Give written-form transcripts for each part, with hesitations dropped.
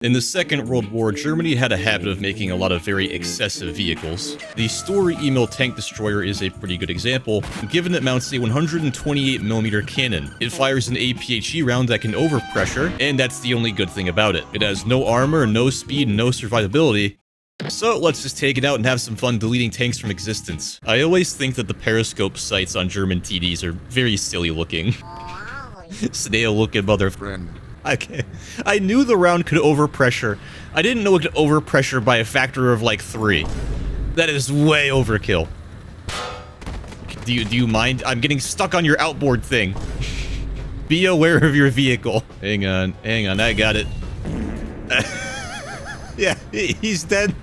In the Second World War, Germany had a habit of making a lot of very excessive vehicles. The Sturer Emil tank destroyer is a pretty good example, given it mounts a 128mm cannon. It fires an APHE round that can overpressure, and that's the only good thing about it. It has no armor, no speed, no survivability. So let's just take it out and have some fun deleting tanks from existence. I always think that the periscope sights on German TDs are very silly looking. Snail looking mother friend. Okay. I knew the round could overpressure. I didn't know it could overpressure by a factor of like 3. That is way overkill. Do you mind? I'm getting stuck on your outboard thing. Be aware of your vehicle. Hang on, I got it. Yeah, he's dead.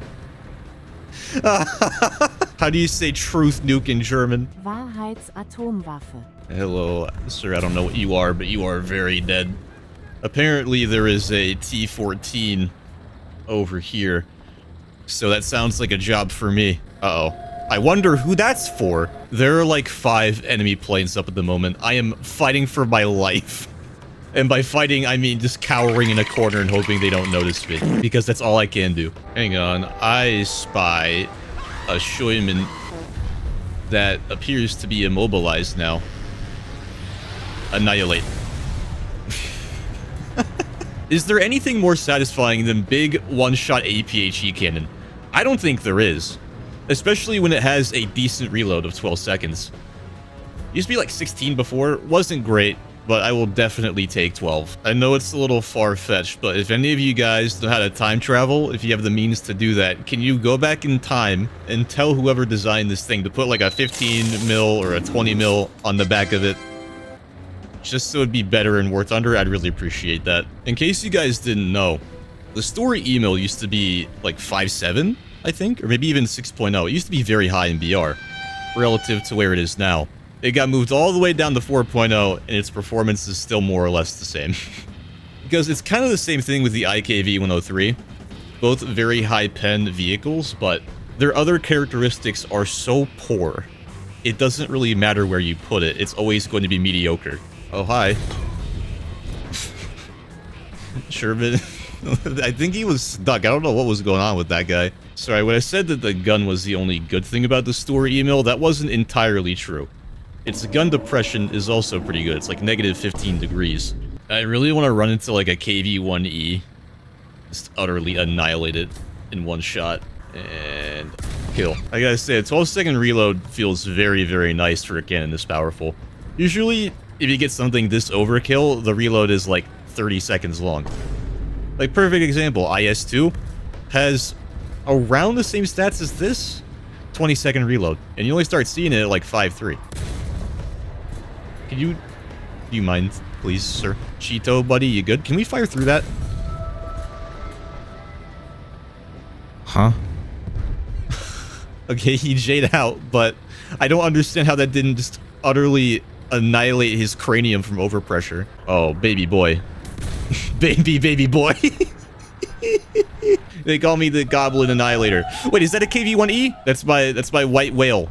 How do you say truth nuke in German? Wahrheitsatomwaffe. Hello, sir, I don't know what you are, but you are very dead. Apparently there is a T-14 over here. So that sounds like a job for me. Uh-oh. I wonder who that's for. There are like 5 enemy planes up at the moment. I am fighting for my life. And by fighting, I mean just cowering in a corner and hoping they don't notice me. Because that's all I can do. Hang on. I spy a Scheumann that appears to be immobilized now. Annihilate. Is there anything more satisfying than big one-shot APHE cannon? I don't think there is. Especially when it has a decent reload of 12 seconds. Used to be like 16 before. Wasn't great, but I will definitely take 12. I know it's a little far-fetched, but if any of you guys know how to time travel, if you have the means to do that, can you go back in time and tell whoever designed this thing to put like a 15 mil or a 20 mil on the back of it? Just so it'd be better and worth under, I'd really appreciate that. In case you guys didn't know, the Sturer Emil used to be like 5.7, I think, or maybe even 6.0. It used to be very high in BR, relative to where it is now. It got moved all the way down to 4.0, and its performance is still more or less the same. Because it's kind of the same thing with the IKV 103. Both very high pen vehicles, but their other characteristics are so poor. It doesn't really matter where you put it, it's always going to be mediocre. Oh, hi. Sherman. I think he was stuck. I don't know what was going on with that guy. Sorry, when I said that the gun was the only good thing about the Sturer Emil, that wasn't entirely true. Its gun depression is also pretty good. It's like negative 15 degrees. I really want to run into like a KV-1E. Just utterly annihilate it in one shot. And kill. I gotta say, a 12-second reload feels very, very nice for a cannon this powerful. Usually, if you get something this overkill, the reload is like 30 seconds long. Like, perfect example, IS-2 has around the same stats as this, 20-second reload. And you only start seeing it at like 5.3. Do you mind, please, sir? Cheeto, buddy, you good? Can we fire through that? Huh? Okay, he J'd out, but I don't understand how that didn't just utterly annihilate his cranium from overpressure. Oh, baby boy. baby boy. They call me the Goblin Annihilator. Wait, is that a KV-1E? That's my white whale.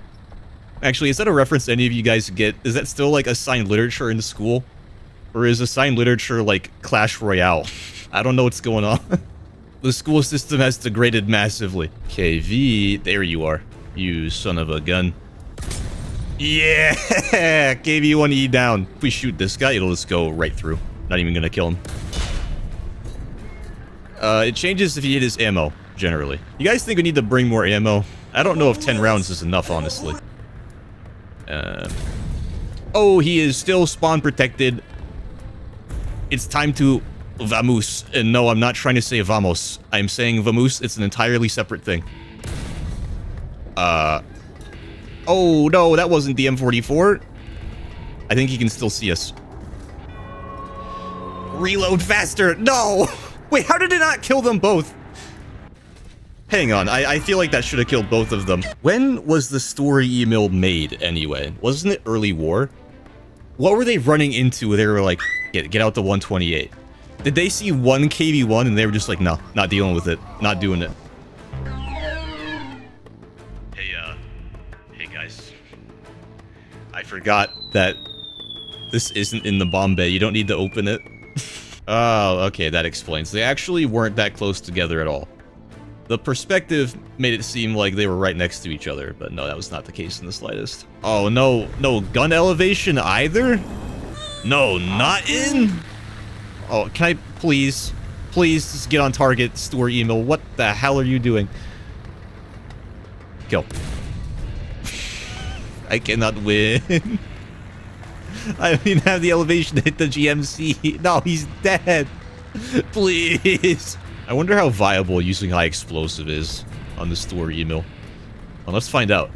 Actually, is that a reference any of you guys get? Is that still like assigned literature in school? Or is assigned literature like Clash Royale? I don't know what's going on. The school system has degraded massively. KV, there you are. You son of a gun. Yeah! KV-1E down. If we shoot this guy, it'll just go right through. Not even gonna kill him. It changes if you hit his ammo, generally. You guys think we need to bring more ammo? I don't know if 10 rounds is enough, honestly. Oh, he is still spawn protected. It's time to vamos. And no, I'm not trying to say vamos. I'm saying vamos. It's an entirely separate thing. Oh, no, that wasn't the M44. I think he can still see us. Reload faster. No. Wait, how did it not kill them both? Hang on, I feel like that should have killed both of them. When was the Sturer Emil made, anyway? Wasn't it early war? What were they running into? They were like, get out the 128. Did they see one KV-1 and they were just like, no, not dealing with it. Not doing it. Hey guys. I forgot that this isn't in the bomb bay. You don't need to open it. Oh, okay, that explains. They actually weren't that close together at all. The perspective made it seem like they were right next to each other, but no, that was not the case in the slightest. Oh, no gun elevation either? No, not in? Oh, can I please just get on target, Sturer Emil? What the hell are you doing? Kill. I cannot win. I don't even have the elevation to hit the GMC. No, he's dead. Please. I wonder how viable using high explosive is on the Sturer Emil. Well, let's find out.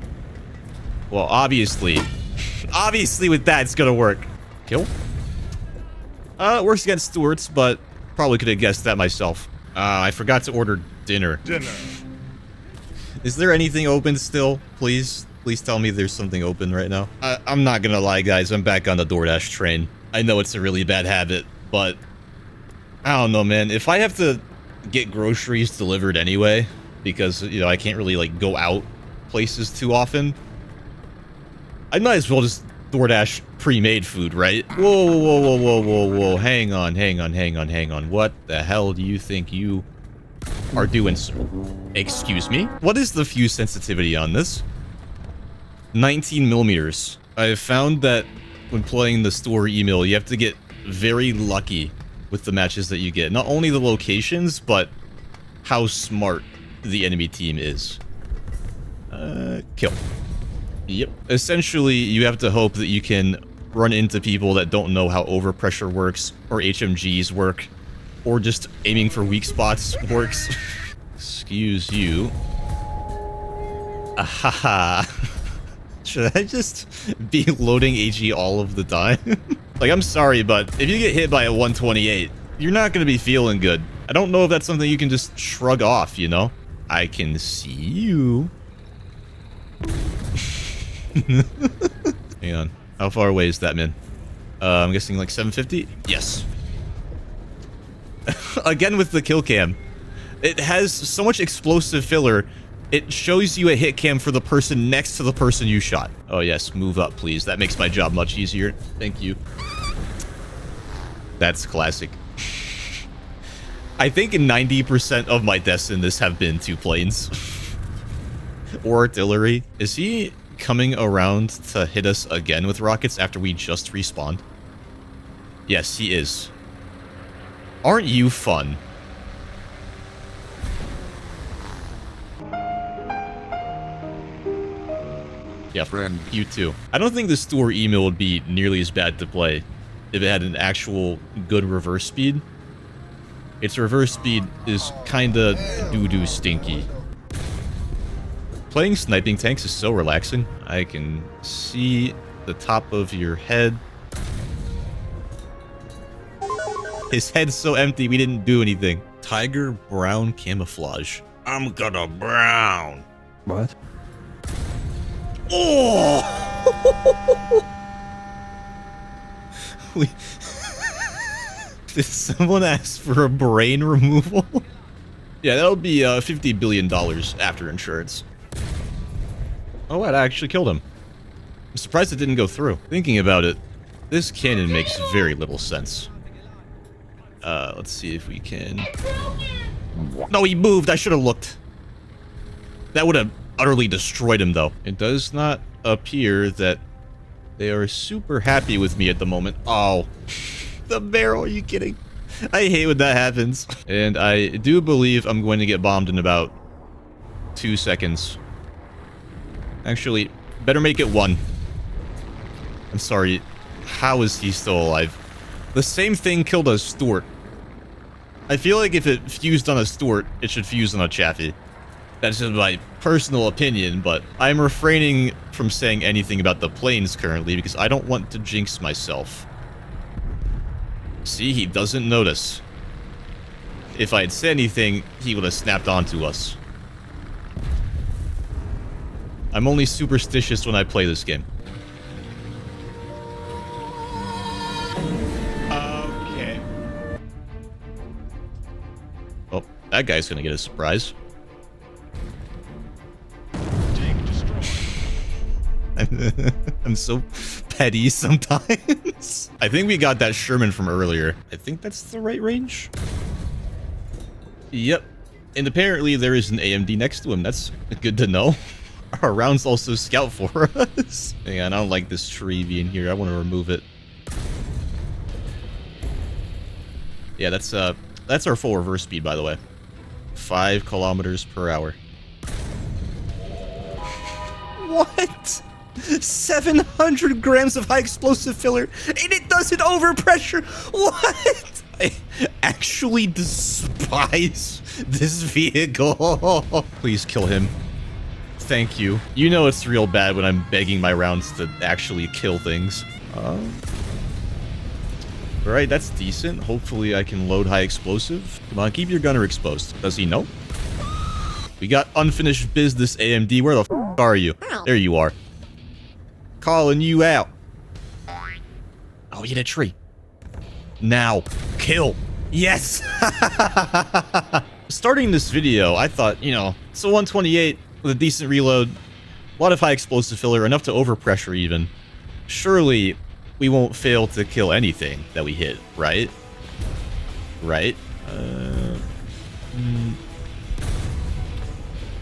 Well, obviously with that, it's gonna work. Kill? It works against Stuart's, but probably could have guessed that myself. I forgot to order dinner. Is there anything open still? Please tell me there's something open right now. I'm not gonna lie, guys. I'm back on the DoorDash train. I know it's a really bad habit, but I don't know, man. If I have to get groceries delivered anyway, because, you know, I can't really, like, go out places too often, I might as well just DoorDash pre-made food, right? Whoa. Hang on. What the hell do you think you are doing? Excuse me? What is the fuse sensitivity on this? 19 millimeters. I've found that when playing the Sturer Emil, you have to get very lucky with the matches that you get. Not only the locations, but how smart the enemy team is. Kill. Yep. Essentially, you have to hope that you can run into people that don't know how overpressure works, or HMGs work, or just aiming for weak spots works. Excuse you. Ahaha. Should I just be loading AG all of the time? Like, I'm sorry, but if you get hit by a 128, you're not going to be feeling good. I don't know if that's something you can just shrug off, you know? I can see you. Hang on. How far away is that, man? I'm guessing like 750? Yes. Again with the kill cam. It has so much explosive filler, it shows you a hit cam for the person next to the person you shot. Oh yes, move up, please. That makes my job much easier. Thank you. That's classic. I think 90% of my deaths in this have been to planes. Or artillery. Is he coming around to hit us again with rockets after we just respawned? Yes, he is. Aren't you fun? Yeah, friend. You too. I don't think the Sturer Emil would be nearly as bad to play if it had an actual good reverse speed. Its reverse speed is kinda doo-doo stinky. Playing sniping tanks is so relaxing. I can see the top of your head. His head's so empty, we didn't do anything. Tiger brown camouflage. I'm gonna brown. What? Oh! Did someone ask for a brain removal? Yeah, that'll be $50 billion after insurance. Oh, I actually killed him. I'm surprised it didn't go through. Thinking about it, this cannon makes very little sense. Let's see if we can... No, he moved. I should have looked. That would have utterly destroyed him, though. It does not appear that they are super happy with me at the moment. Oh, the barrel. Are you kidding? I hate when that happens. And I do believe I'm going to get bombed in about 2 seconds. Actually, better make it 1. I'm sorry. How is he still alive? The same thing killed a Stuart. I feel like if it fused on a Stuart, it should fuse on a Chaffee. That's just my personal opinion, but I'm refraining from saying anything about the planes currently because I don't want to jinx myself. See, he doesn't notice. If I had said anything, he would have snapped onto us. I'm only superstitious when I play this game. Okay. Oh, that guy's gonna get a surprise. I'm so petty sometimes. I think we got that Sherman from earlier. I think that's the right range. Yep. And apparently there is an AMD next to him. That's good to know. Our rounds also scout for us. Hang on, I don't like this tree being here. I want to remove it. Yeah, that's our full reverse speed, by the way. 5 kilometers per hour. What? 700 grams of high explosive filler, and it doesn't overpressure. What? I actually despise this vehicle. Please kill him. Thank you. You know it's real bad when I'm begging my rounds to actually kill things. Alright, that's decent. Hopefully I can load high explosive. Come on, keep your gunner exposed. Does he know? We got unfinished business, AMD. Where the f are you? There you are. Calling you out. Oh, he hit a tree. Now, kill. Yes! Starting this video, I thought, you know, it's a 128 with a decent reload, a lot of high explosive filler, enough to overpressure even. Surely we won't fail to kill anything that we hit, right? Right?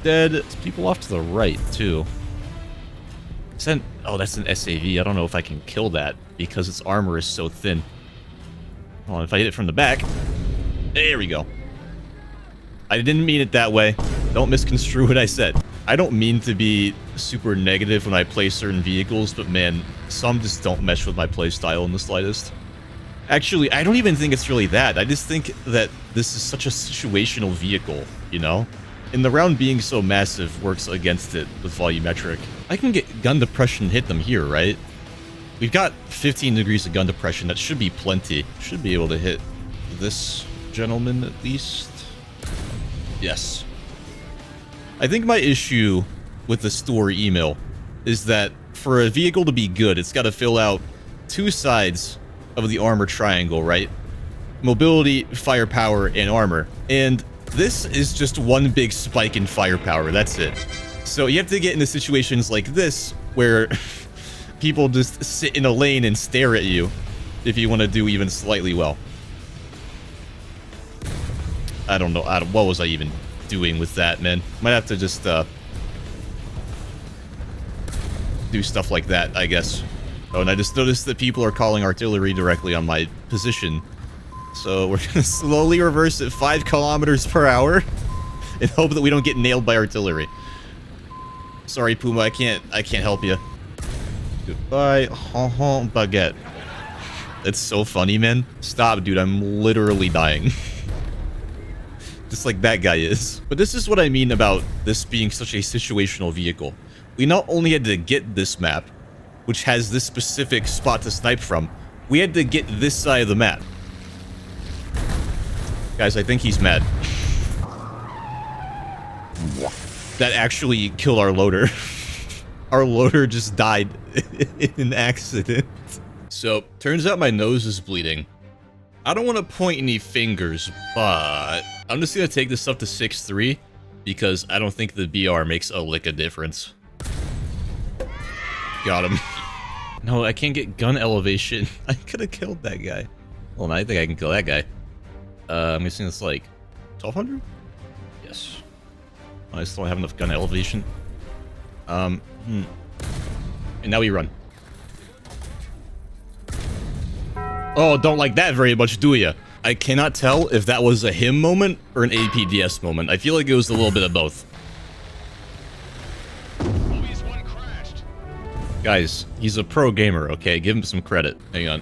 Dead. There's people off to the right, too. Oh, that's an SAV. I don't know if I can kill that because its armor is so thin. Hold on, if I hit it from the back. There we go. I didn't mean it that way. Don't misconstrue what I said. I don't mean to be super negative when I play certain vehicles, but man, some just don't mesh with my playstyle in the slightest. Actually, I don't even think it's really that. I just think that this is such a situational vehicle, you know? And the round being so massive works against it with volumetric. I can get gun depression and hit them here, right? We've got 15 degrees of gun depression. That should be plenty. Should be able to hit this gentleman at least. Yes. I think my issue with the Sturer Emil is that for a vehicle to be good, it's got to fill out 2 sides of the armor triangle, right? Mobility, firepower, and armor. And this is just one big spike in firepower. That's it. So you have to get into situations like this where people just sit in a lane and stare at you if you want to do even slightly well. I don't know. What was I even doing with that, man? Might have to just do stuff like that, I guess. Oh, and I just noticed that people are calling artillery directly on my position. So we're gonna slowly reverse at 5 kilometers per hour and hope that we don't get nailed by artillery. Sorry, Puma, I can't help you. Goodbye, baguette. That's so funny, man. Stop, dude. I'm literally dying. Just like that guy is. But this is what I mean about this being such a situational vehicle. We not only had to get this map, which has this specific spot to snipe from, we had to get this side of the map. Guys, I think he's mad. That actually killed our loader. Our loader just died in an accident. So, turns out my nose is bleeding. I don't want to point any fingers, but I'm just going to take this up to 6.3 because I don't think the BR makes a lick of difference. Got him. No, I can't get gun elevation. I could have killed that guy. Well, I think I can kill that guy. I'm guessing it's like 1200? Yes. I still don't have enough gun elevation. And now we run. Oh, don't like that very much, do ya? I cannot tell if that was a him moment or an APDS moment. I feel like it was a little bit of both. Guys, he's a pro gamer, okay? Give him some credit. Hang on.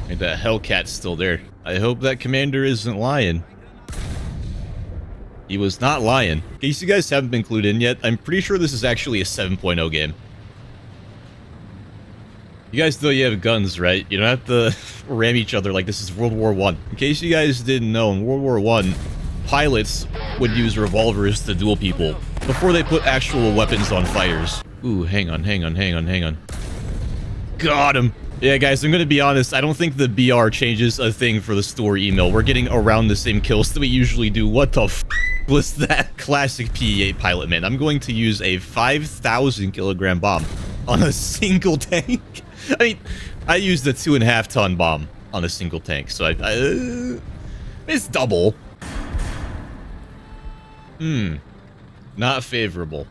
And that Hellcat's still there. I hope that commander isn't lying. He was not lying. In case you guys haven't been clued in yet, I'm pretty sure this is actually a 7.0 game. You guys know you have guns, right? You don't have to ram each other like this is World War I. In case you guys didn't know, in World War I, pilots would use revolvers to duel people before they put actual weapons on fighters. Ooh, hang on. Got him. Yeah, guys, I'm gonna be honest. I don't think the BR changes a thing for the Sturer Emil. We're getting around the same kills that we usually do. What the f was that? Classic PE8 pilot, man. I'm going to use a 5,000 kilogram bomb. on a single tank. I mean, I used a 2.5 ton bomb on a single tank, so it's double. Not favorable.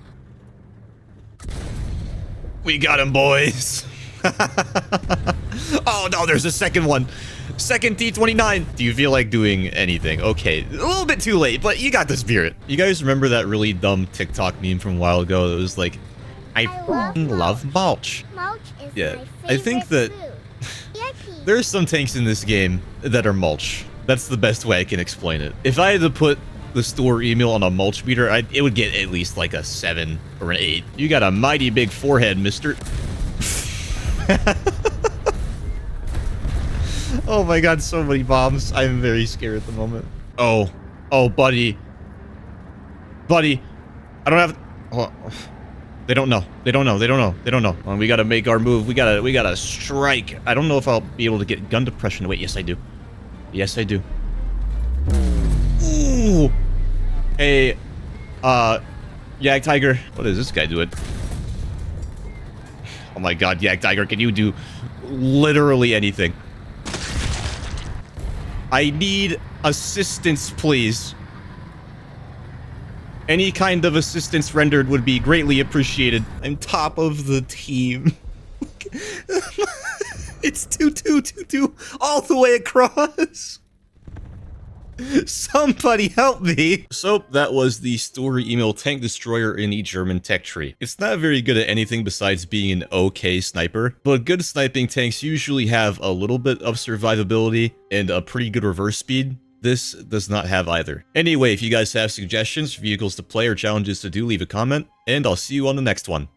We got him, boys. Oh no, there's a second one. Second T-29. Do you feel like doing anything? Okay, a little bit too late, but you got the spirit. You guys remember that really dumb TikTok meme from a while ago that was like, I love mulch. Mulch is Yeah, my I think that favorite there's some tanks in this game that are mulch. That's the best way I can explain it. If I had to put the Sturer Emil on a mulch beater, it would get at least like a 7 or an 8. You got a mighty big forehead, mister. Oh my god, so many bombs. I'm very scared at the moment. Oh, buddy. Buddy, I don't have... Oh. They don't know. They don't know. They don't know. They don't know. Well, we gotta make our move. We gotta strike. I don't know if I'll be able to get gun depression. Wait, yes I do. Yes I do. Ooh. Hey, Yag Tiger. What is this guy doing? Oh my god, Yag Tiger, can you do literally anything? I need assistance, please. Any kind of assistance rendered would be greatly appreciated. I'm top of the team. It's 2-2-2-2 all the way across. Somebody help me. So that was the Sturer Emil tank destroyer in the German tech tree. It's not very good at anything besides being an okay sniper, but good sniping tanks usually have a little bit of survivability and a pretty good reverse speed. This does not have either. Anyway, if you guys have suggestions, vehicles to play, or challenges to do, leave a comment, and I'll see you on the next one.